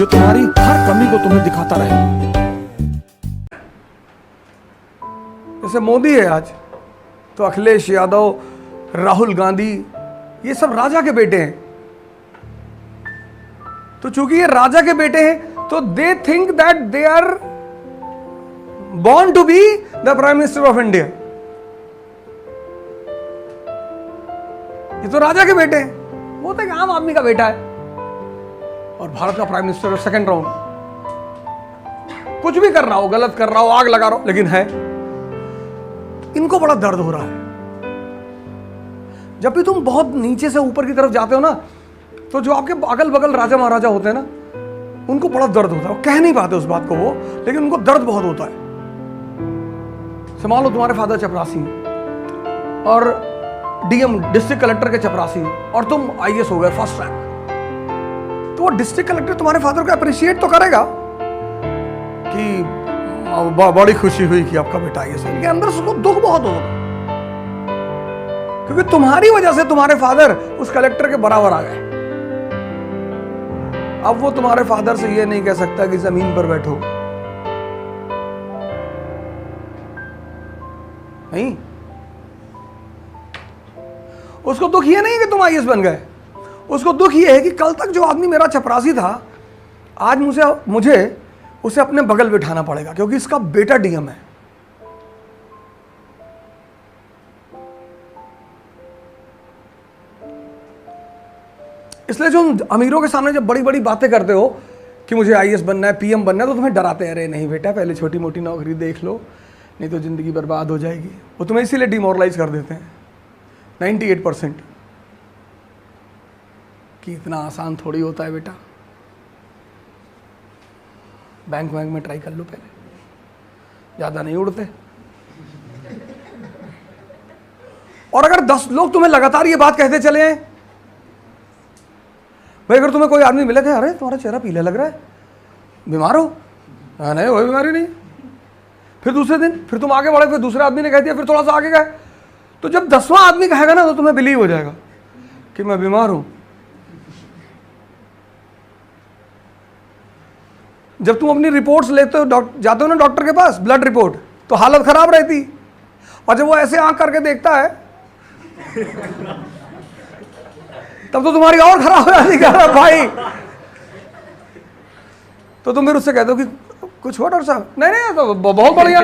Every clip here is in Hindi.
जो तुम्हारी हर कमी को तुम्हें दिखाता रहे। जैसे मोदी है आज, तो अखिलेश यादव, राहुल गांधी, ये सब राजा के बेटे हैं। तो चूंकि ये राजा के बेटे हैं, तो they think that they are born to be the Prime Minister of India। ये तो राजा के बेटे हैं, वो तो एक आम आदमी का बेटा है, और भारत का प्राइम मिनिस्टर सेकंड राउंड। कुछ भी कर रहा हो, गलत कर रहा हो, आग लगा रहा हो, लेकिन है। इनको बड़ा दर्द हो रहा है। जब भी तुम बहुत नीचे से ऊपर की तरफ जाते हो ना, तो जो आपके अगल बगल राजा महाराजा होते हैं ना, उनको बड़ा दर्द होता है। वो कह नहीं पाते उस बात को वो, लेकिन उनको दर्द बहुत होता है। मान लो तुम्हारे फादर चपरासी और डीएम डिस्ट्रिक्ट कलेक्टर के चपरासी, और तुम आईएएस हो गए फर्स्ट रैंक, तो वो डिस्ट्रिक्ट कलेक्टर तुम्हारे फादर को अप्रिशिएट तो करेगा कि बड़ी खुशी हुई कि आपका बेटा आईएएस है, लेकिन अंदर से उसको दुख बहुत होगा, क्योंकि तुम्हारी वजह से तुम्हारे फादर उस कलेक्टर के बराबर आ गए। अब वो तुम्हारे फादर से ये नहीं कह सकता कि जमीन पर बैठो, नहीं। उसको दुख ये नहीं कि तुम आईएएस बन गए, उसको दुख ये है कि कल तक जो आदमी मेरा चपरासी था, आज मुझे उसे अपने बगल बिठाना पड़ेगा, क्योंकि इसका बेटा डीएम है। इसलिए जो अमीरों के सामने जब बड़ी बड़ी बातें करते हो कि मुझे आईएएस बनना है, पीएम बनना है, तो तुम्हें डराते हैं, अरे नहीं बेटा, पहले छोटी मोटी नौकरी देख लो, नहीं तो जिंदगी बर्बाद हो जाएगी। वो तुम्हें इसीलिए डिमोरलाइज कर देते हैं 98% कि इतना आसान थोड़ी होता है बेटा, बैंक में ट्राई कर लो, पहले ज़्यादा नहीं उड़ते। और अगर 10 लोग तुम्हें लगातार ये बात कहते चले आए, भाई अगर तुम्हें कोई आदमी मिले कि अरे तुम्हारा चेहरा पीला लग रहा है, बीमार हो? नहीं, कोई बीमारी नहीं। फिर दूसरे दिन फिर तुम आगे बढ़े, फिर दूसरे आदमी ने कह दिया, फिर थोड़ा सा आगे गए, तो जब 10वां आदमी कहेगा ना, तो तुम्हें बिलीव हो जाएगा कि मैं बीमार हूं। जब तुम अपनी रिपोर्ट्स लेते हो, जाते हो ना डॉक्टर के पास, ब्लड रिपोर्ट, तो हालत खराब रहती, और जब वो ऐसे आंख करके देखता है तब तो तुम्हारी और खराब हो जाती है भाई। तो तुम फिर उससे कहते हो कि कुछ हुआ डॉक्टर साहब? नहीं तो बहुत बढ़िया,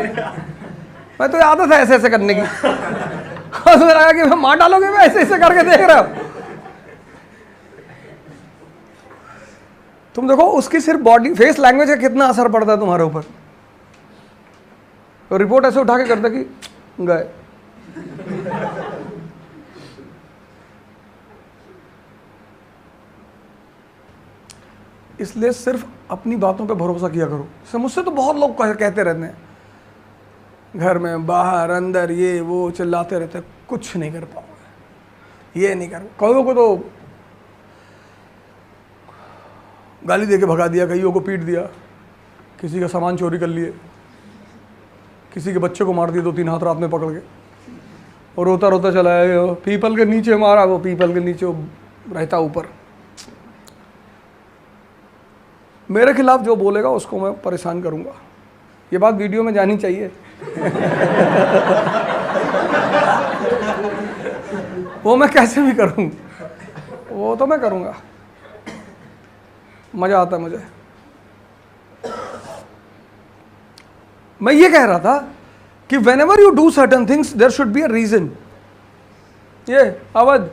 मैं तो आदत है ऐसे ऐसे करने की। और तुम्हें लगा कि मैं मार डालोगे, मैं ऐसे ऐसे करके देख रहा हूं। तुम देखो उसकी सिर्फ बॉडी फेस लैंग्वेज का कितना असर पड़ता है तुम्हारे ऊपर। तो रिपोर्ट ऐसे उठा के करता कि गए। इसलिए सिर्फ अपनी बातों पे भरोसा किया करो। मुझसे तो बहुत लोग कहते रहते हैं, घर में बाहर अंदर ये वो चिल्लाते रहते हैं, कुछ नहीं कर पाओगे, ये नहीं कर। कईयों को तो गाली दे के भगा दिया, कईयों को पीट दिया, किसी का सामान चोरी कर लिए, किसी के बच्चे को मार दिया 2-3 हाथ रात में पकड़ के, और रोता रोता चला आया, पीपल के नीचे मारा, वो पीपल के नीचे रहता ऊपर। मेरे खिलाफ जो बोलेगा उसको मैं परेशान करूंगा। ये बात वीडियो में जानी चाहिए। वो मैं कैसे भी करूं, वो तो मैं करूंगा, मजा आता है मुझे। मैं ये कह रहा था कि whenever you do certain things there should be a reason। ये Awadh,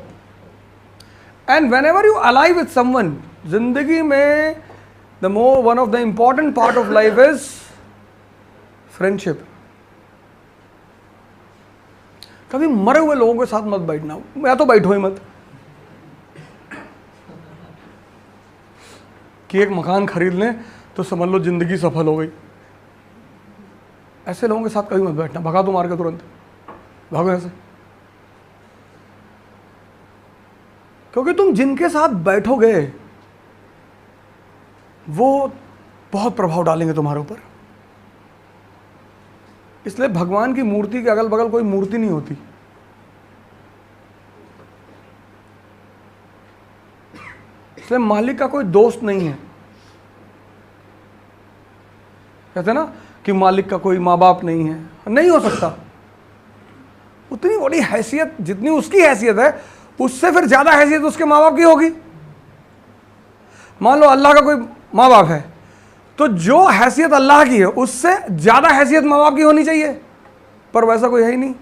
and whenever you alive with someone, जिंदगी में one of the important part of life is friendship। कभी मरे हुए लोगों के साथ मत बैठना, या तो बैठो ही मत। कि एक मकान खरीद लें तो समझ लो जिंदगी सफल हो गई, ऐसे लोगों के साथ कभी मत बैठना, भगा दो मार के तुरंत, भागो ऐसे। क्योंकि तुम जिनके साथ बैठोगे वो बहुत प्रभाव डालेंगे तुम्हारे ऊपर। इसलिए भगवान की मूर्ति के अगल बगल कोई मूर्ति नहीं होती। इसलिए मालिक का कोई दोस्त नहीं है। कहते हैं ना कि मालिक का कोई माँ बाप नहीं है, नहीं हो सकता। उतनी बड़ी हैसियत जितनी उसकी हैसियत है, उससे फिर ज्यादा हैसियत उसके माँ बाप की होगी। मान लो अल्लाह का कोई माँ बाप है, तो जो हैसियत अल्लाह की है उससे ज्यादा हैसियत माँ बाप की होनी चाहिए, पर वैसा कोई है ही नहीं।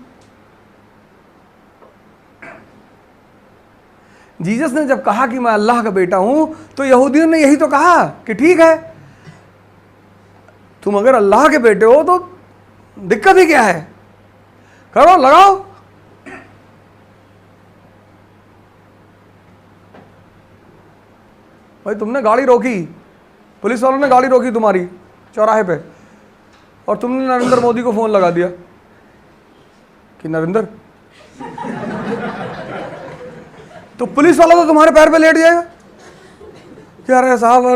जीसस ने जब कहा कि मैं अल्लाह का बेटा हूं, तो यहूदियों ने यही तो कहा कि ठीक है, तुम अगर अल्लाह के बेटे हो तो दिक्कत ही क्या है, करो, लगाओ। भाई तुमने गाड़ी रोकी, पुलिस वालों ने गाड़ी रोकी तुम्हारी चौराहे पे, और तुमने नरेंद्र मोदी को फोन लगा दिया कि नरेंद्र, तो पुलिस वाला तो तुम्हारे पैर पे लेट जाएगा कि अरे साहब